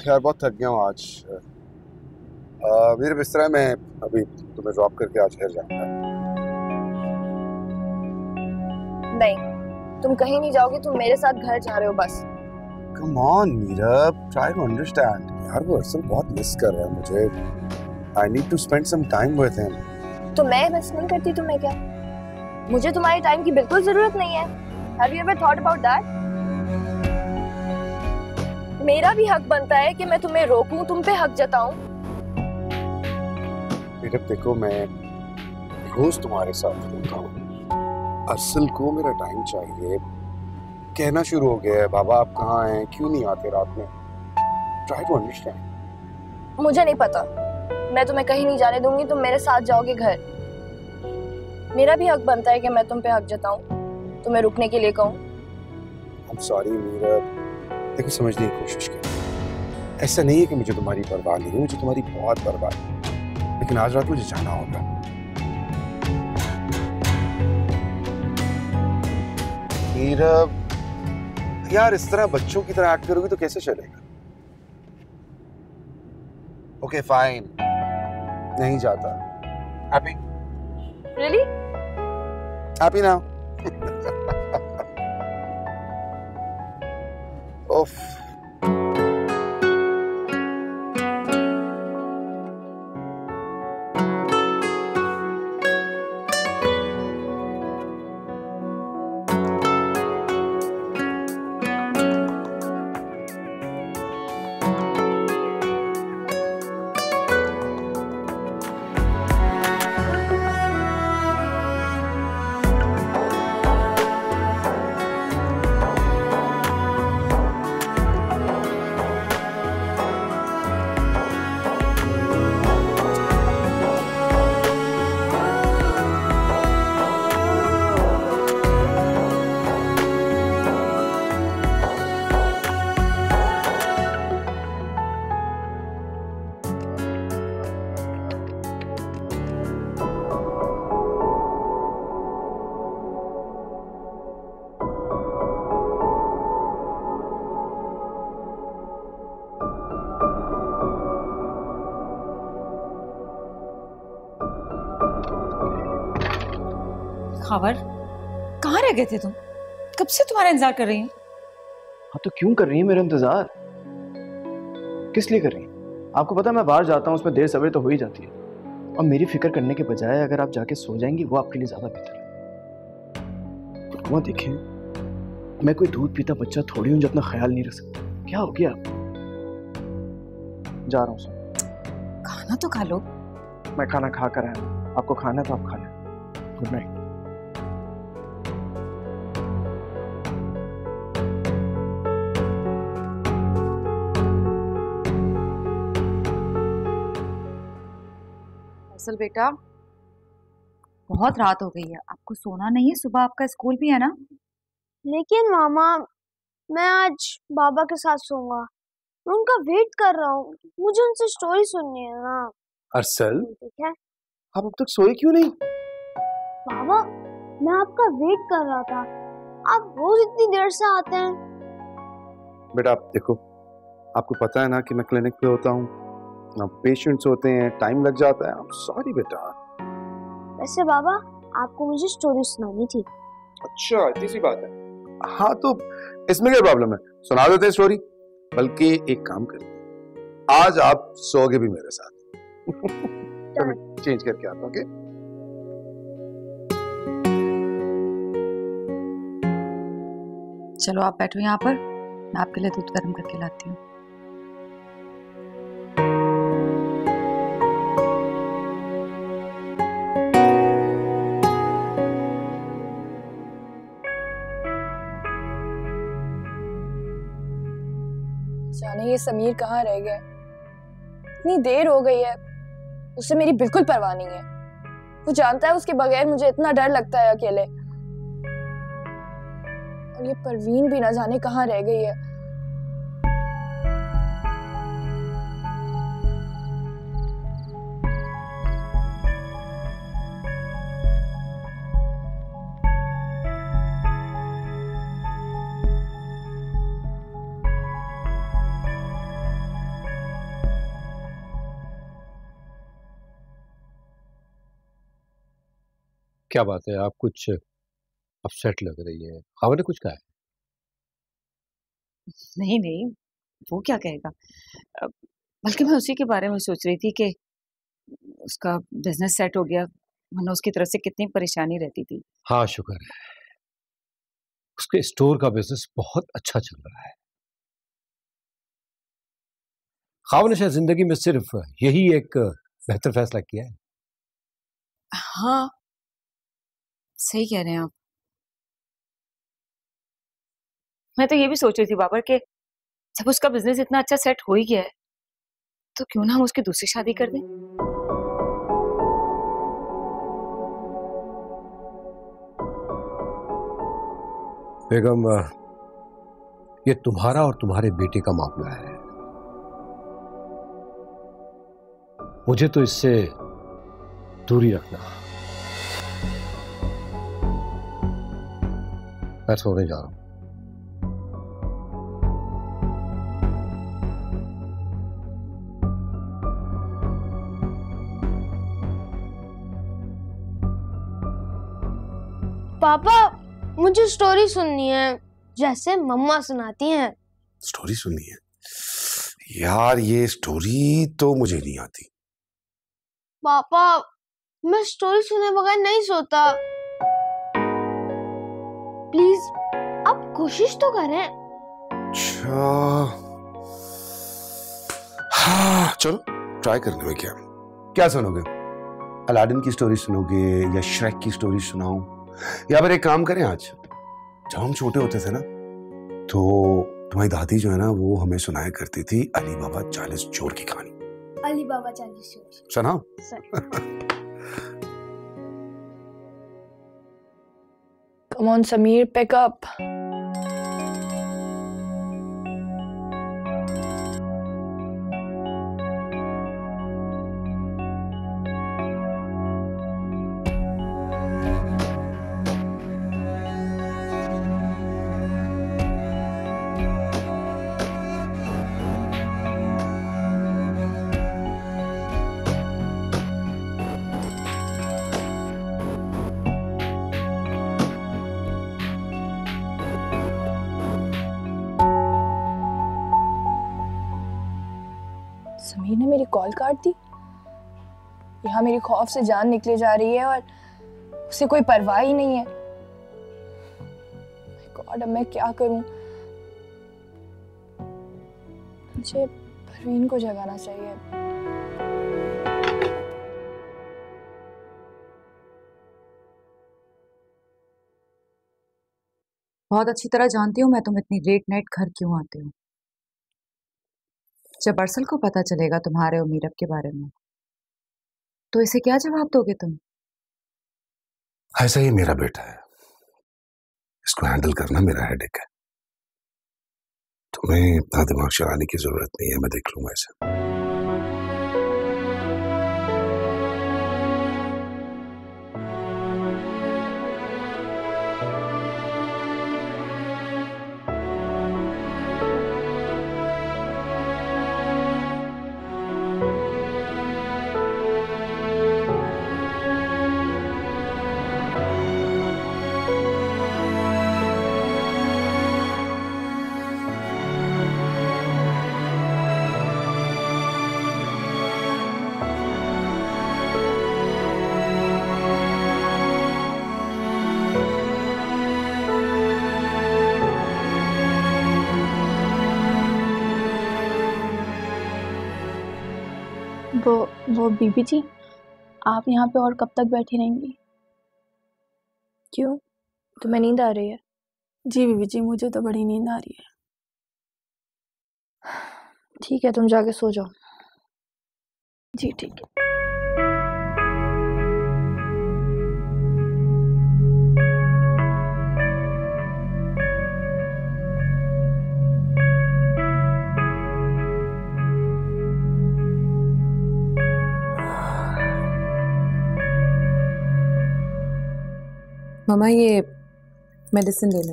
यार बहुत थक गया हूँ आज। मेरे बिस्तर में अभी तुम्हें ड्रॉप करके आज घर जाऊंगा। नहीं, तुम कहीं नहीं जाओगे, तुम मेरे साथ घर जा रहे हो बस। Come on Meera, try to understand. यार वो अरसल बहुत मिस कर रहा है मुझे। I need to spend some time with him. तो मैं मिस नहीं करती तुम्हें क्या? मुझे तुम्हारे टाइम की बिल्कुल जरूरत नहीं है। Have you ever thought about that? मेरा भी हक बनता है कि मैं तुम्हें रोकूं, तुम पे हक जताऊं। देखो मैं रोज तुम्हारे साथ रहता हूँ। अरसल को मेरा टाइम चाहिए। कहना शुरू हो गया है, बाबा आप कहाँ हैं, क्यों नहीं आते रात में? Try to understand. मुझे नहीं पता, मैं तुम्हें कहीं नहीं जाने दूंगी, तुम मेरे साथ जाओगे घर। मेरा भी हक बनता है कि मैं तुम पे हक जताऊं, तुम्हें रुकने के लिए कहूं। I'm sorry मीरा, देखो समझने की कोशिश कर। ऐसा नहीं है कि मुझे तुम्हारी परवाह नहीं है, मुझे तुम्हारी बहुत परवाह है, लेकिन आज रात मुझे जाना होगा। मीरा यार, इस तरह बच्चों की तरह एक्ट करोगी तो कैसे चलेगा? ओके फाइन, नहीं जाता। हैप्पी? रियली? Happy now? ओफ। खबर कहाँ रह गए थे तुम? कब से तुम्हारा इंतजार कर रही हूँ। हाँ तो क्यों कर रही है मेरा इंतजार? किस लिए कर रही है? आपको पता है मैं बाहर जाता हूँ उसमें देर सवेर तो हो ही जाती है, और मेरी फिक्र करने के बजाय अगर आप जाके सो जाएंगी वो आपके लिए ज्यादा बेहतर है। तो देखें, मैं कोई दूध पीता बच्चा थोड़ी हूँ जो अपना ख्याल नहीं रख सकता। क्या हो गया? जा रहा हूँ। खाना तो खा लो। मैं खाना खा कर आया हूँ, आपको खाना है तो आप खा लें। Good night. असल बेटा, बहुत रात हो गई है, आपको सोना नहीं है, सुबह आपका स्कूल भी है ना। लेकिन मामा, मैं आज बाबा के साथ सोऊंगा। मैं उनका वेट कर रहा हूँ, मुझे उनसे स्टोरी सुननी है ना। अरसल, ठीक है आप अब तक सोए क्यों नहीं? बाबा, मैं आपका वेट कर रहा था। आप रोज इतनी देर से आते हैं। बेटा आप देखो, आपको पता है ना कि मैं क्लिनिक पे होता हूँ, पेशेंट्स होते हैं, टाइम लग जाता है। I'm sorry बेटा। वैसे बाबा, आपको मुझे स्टोरी सुनानी थी। अच्छा, इतनी सी बात है। हाँ तो इसमें क्या प्रॉब्लम है, सुना देते हैं स्टोरी। बल्कि एक काम करिए, आज आप सोओगे भी मेरे साथ। चेंज करके आता हूँ। ओके? चलो आप बैठो यहाँ पर, मैं आपके लिए दूध गर्म करके लाती हूँ। जाने ये समीर कहाँ रह गया? इतनी देर हो गई है, उसे मेरी बिल्कुल परवाह नहीं है। वो जानता है उसके बगैर मुझे इतना डर लगता है अकेले। और ये परवीन भी ना जाने कहाँ रह गई है। क्या बात है, आप कुछ अपसेट लग रही है। खावा ने कुछ कहा है? नहीं नहीं, वो क्या कहेगा। अ, बल्कि मैं उसी के बारे में सोच रही थी कि उसका बिजनेस सेट हो गया, वरना उसकी तरफ से कितनी परेशानी रहती थी। हाँ शुक्र है, उसके स्टोर का बिजनेस बहुत अच्छा चल रहा है। खावा ने शायद जिंदगी में सिर्फ यही एक बेहतर फैसला किया है। हाँ सही कह रहे हैं आप। मैं तो ये भी सोच रही थी बाबर कि जब उसका बिजनेस इतना अच्छा सेट हो ही गया है तो क्यों ना हम उसकी दूसरी शादी कर दें। बेगम, ये तुम्हारा और तुम्हारे बेटे का मामला है। मुझे तो इससे दूरी रखना। मैं सोने जा रहा हूं। पापा मुझे स्टोरी सुननी है जैसे मम्मा सुनाती हैं। स्टोरी सुननी है यार? ये स्टोरी तो मुझे नहीं आती। पापा मैं स्टोरी सुने बगैर नहीं सोता। प्लीज आप कोशिश तो करें। अच्छा हाँ चलो ट्राई करने में क्या सुनोगे? अलादीन की स्टोरी सुनोगे या श्रेक की स्टोरी सुनाऊं? या फिर एक काम करें, आज जब हम छोटे होते थे ना तो तुम्हारी दादी जो है ना वो हमें सुनाया करती थी अली बाबा 40 चोर की कहानी। अली बाबा 40 चोर सुनाओ। Come on, Sameer, pick up. Sameer ने मेरी कॉल काट दी। यहाँ मेरी खौफ से जान निकले जा रही है और उसे कोई परवाह ही नहीं है। गॉड, अब मैं क्या करूं? मुझे परवीन को जगाना चाहिए। बहुत अच्छी तरह जानती हूँ मैं तुम इतनी लेट नाइट घर क्यों आते हो। जब अरसल को पता चलेगा तुम्हारे और मीरब के बारे में तो इसे क्या जवाब दोगे तुम? ऐसा ही मेरा बेटा है, इसको हैंडल करना मेरा हेडेक है। तुम्हें इतना दिमाग चलाने की जरूरत नहीं है, मैं देख लूंगा इसे। वो बीबी जी, आप यहाँ पे और कब तक बैठी रहेंगी? क्यों, तुम्हें नींद आ रही है? जी बीबी जी, मुझे तो बड़ी नींद आ रही है। ठीक है, तुम जाके सो जाओ। जी ठीक है। मामा ये मेडिसिन ले लो,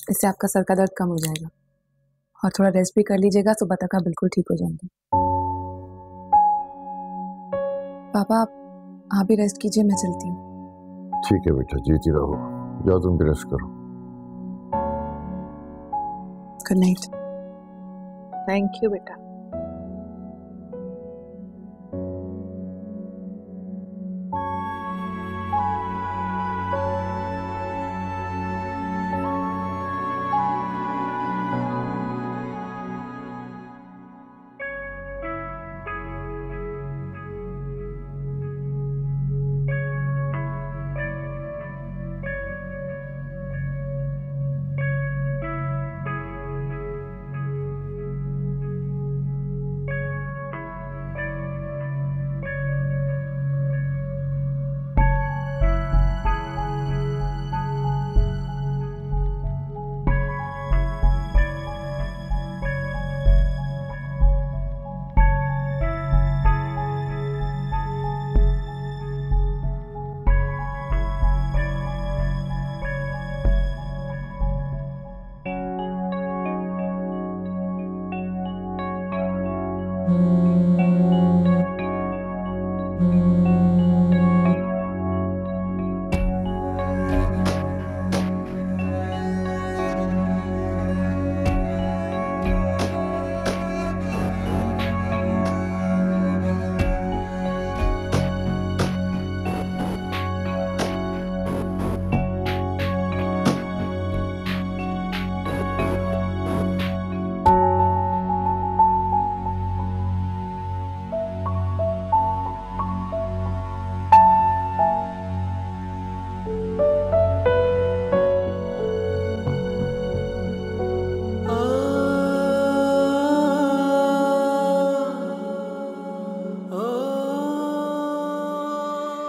इससे आपका सर का दर्द कम हो जाएगा और थोड़ा रेस्ट भी कर लीजिएगा, सुबह तक आप बिल्कुल ठीक हो जाएंगे। पापा आप भी रेस्ट कीजिए, मैं चलती हूँ। ठीक है बेटा, जीती रहो। जाओ तुम भी रेस्ट करो। Good night. थैंक यू बेटा।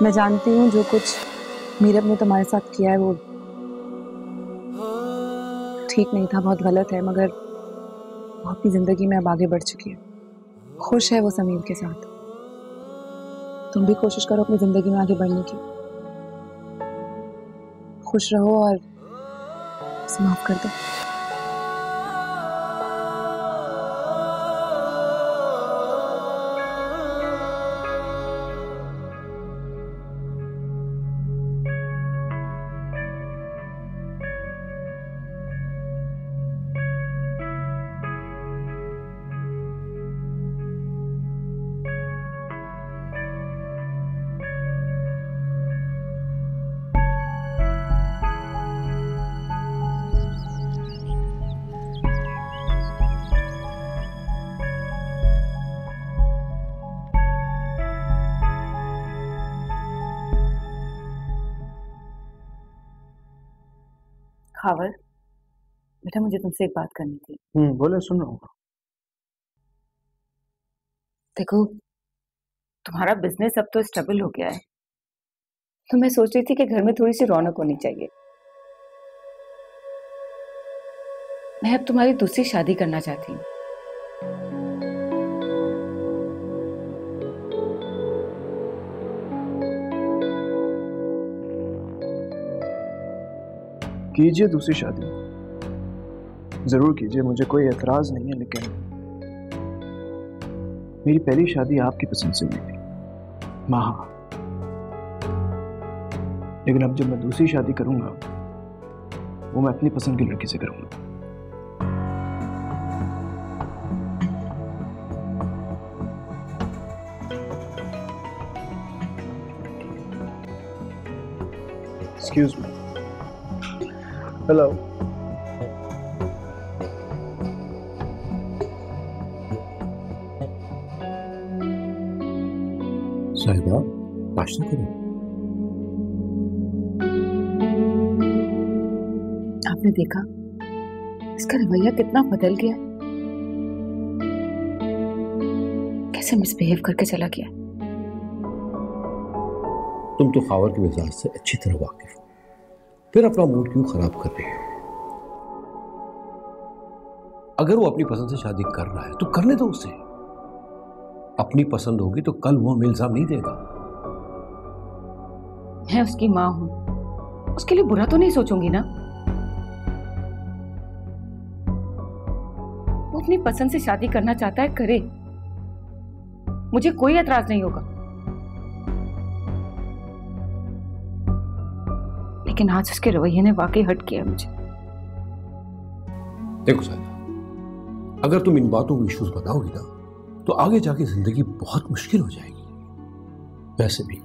मैं जानती हूँ जो कुछ मीरब ने तुम्हारे साथ किया है वो ठीक नहीं था, बहुत गलत है, मगर वो अपनी जिंदगी में अब आगे बढ़ चुकी है। खुश है वो समीर के साथ। तुम भी कोशिश करो अपनी जिंदगी में आगे बढ़ने की। खुश रहो और उसे माफ कर दो। खावर, बेटा मुझे तुमसे एक बात करनी थी। बोले, सुन रहा हूँ। देखो, तुम्हारा बिजनेस अब तो स्टेबल हो गया है, तो मैं सोच रही थी कि घर में थोड़ी सी रौनक होनी चाहिए। मैं अब तुम्हारी दूसरी शादी करना चाहती हूँ। कीजिए दूसरी शादी, जरूर कीजिए, मुझे कोई एतराज नहीं है, लेकिन मेरी पहली शादी आपकी पसंद से हुई थी माहा। लेकिन अब जब मैं दूसरी शादी करूंगा वो मैं अपनी पसंद की लड़की से करूंगा। Excuse me. हेलो। साहिबा, नाश्ता करो। आपने देखा इसका रवैया कितना बदल गया, कैसे मिसबिहेव करके चला गया। तुम तो खावर के मिजाज से अच्छी तरह वाकिफ हो, फिर अपना मूड क्यों खराब कर रही हो? अगर वो अपनी पसंद से शादी कर रहा है तो करने दो उसे। अपनी पसंद होगी तो कल वो हमें इल्जाम नहीं देगा। मैं उसकी माँ हूं, उसके लिए बुरा तो नहीं सोचूंगी ना। वो अपनी पसंद से शादी करना चाहता है, करे, मुझे कोई एतराज नहीं होगा। लेकिन आज उसके रवैये ने वाकई हट किया मुझे। देखो साहिदा, अगर तुम इन बातों को इश्यूज बताओगी ना तो आगे जाके जिंदगी बहुत मुश्किल हो जाएगी। वैसे भी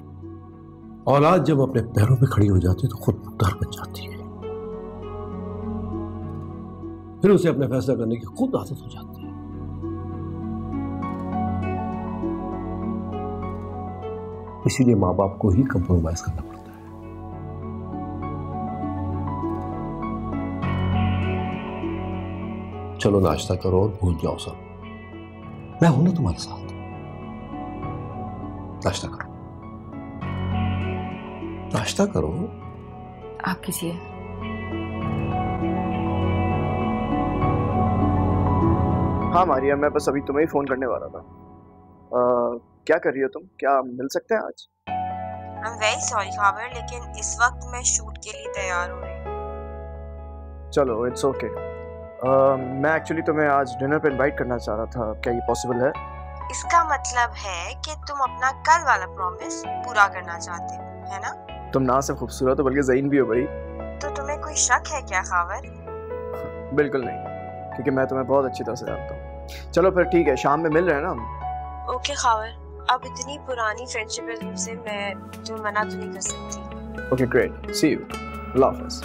औलाद जब अपने पैरों पे खड़ी हो जाती है तो खुद मुख्तार बन जाती है, फिर उसे अपने फैसला करने की खुद आदत हो जाती है। इसीलिए माँ बाप को ही कंप्रोमाइज करना पड़ता है। चलो नाश्ता करो और भूल जाओ सब, मैं हूं ना तुम्हारे साथ। नाश्ता करो, नाश्ता करो। आप कीजिए। हाँ मारिया, मैं बस अभी तुम्हें ही फोन करने वाला था। क्या कर रही हो तुम? क्या मिल सकते हैं आज? I'm very sorry खाबर, लेकिन इस वक्त मैं शूट के लिए तैयार हो रही हूँ। चलो इट्स ओके। मैं एक्चुअली तुम्हें आज डिनर पे इनवाइट करना चाह रहा था, क्या ये पॉसिबल है? इसका मतलब है कि तुम अपना कल वाला प्रॉमिस पूरा करना चाहते हो, है ना? तुम ना सिर्फ खूबसूरत हो बल्कि ज़हीन भी हो भाई। तो तुम्हें कोई शक है क्या खाबर? बिल्कुल नहीं, क्योंकि मैं तुम्हें बहुत अच्छी तरह से जानता हूँ। चलो फिर ठीक है, शाम में मिल रहे हैं ना हम? ओके खाबर, अब इतनी पुरानी फ्रेंडशिप है तुमसे, मैं तुम्हें मना तो नहीं कर सकती। ओके ग्रेट, सी यू, अल्लाह हाफ़िज़।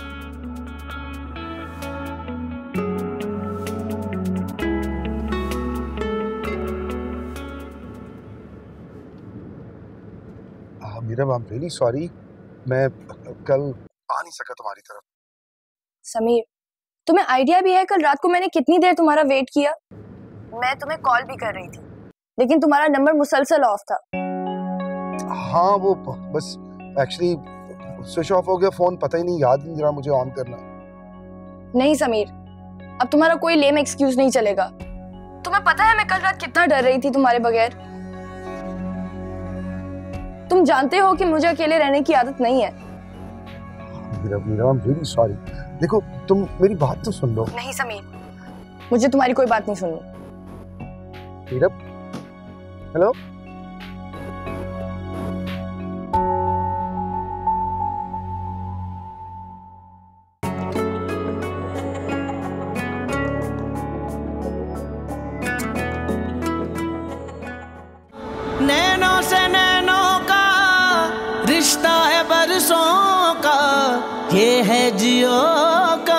Meera, I am really sorry, मैं कल आ नहीं सका तुम्हारी तरफ। समीर, तुम्हें आइडिया भी है कल रात को मैंने कितनी देर तुम्हारा वेट किया? मैं तुम्हें कॉल भी कर रही थी लेकिन तुम्हारा नंबर मुसलसल ऑफ था। हाँ वो बस एक्चुअली स्विच ऑफ हो गया फोन, पता ही नहीं, याद नहीं रहा मुझे ऑन करना। नहीं समीर, अब तुम्हारा कोई लेम एक्सक्यूज नहीं चलेगा। तुम्हें पता है मैं कल रात कितना डर रही थी तुम्हारे बगैर। तुम जानते हो कि मुझे अकेले रहने की आदत नहीं है। Meera, I am really sorry. देखो तुम मेरी बात तो सुन लो। नहीं समीर, मुझे तुम्हारी कोई बात नहीं सुननी। मीरा, हेलो। नैनों से नैनों का रिश्ता है बरसों का, ये है जियो का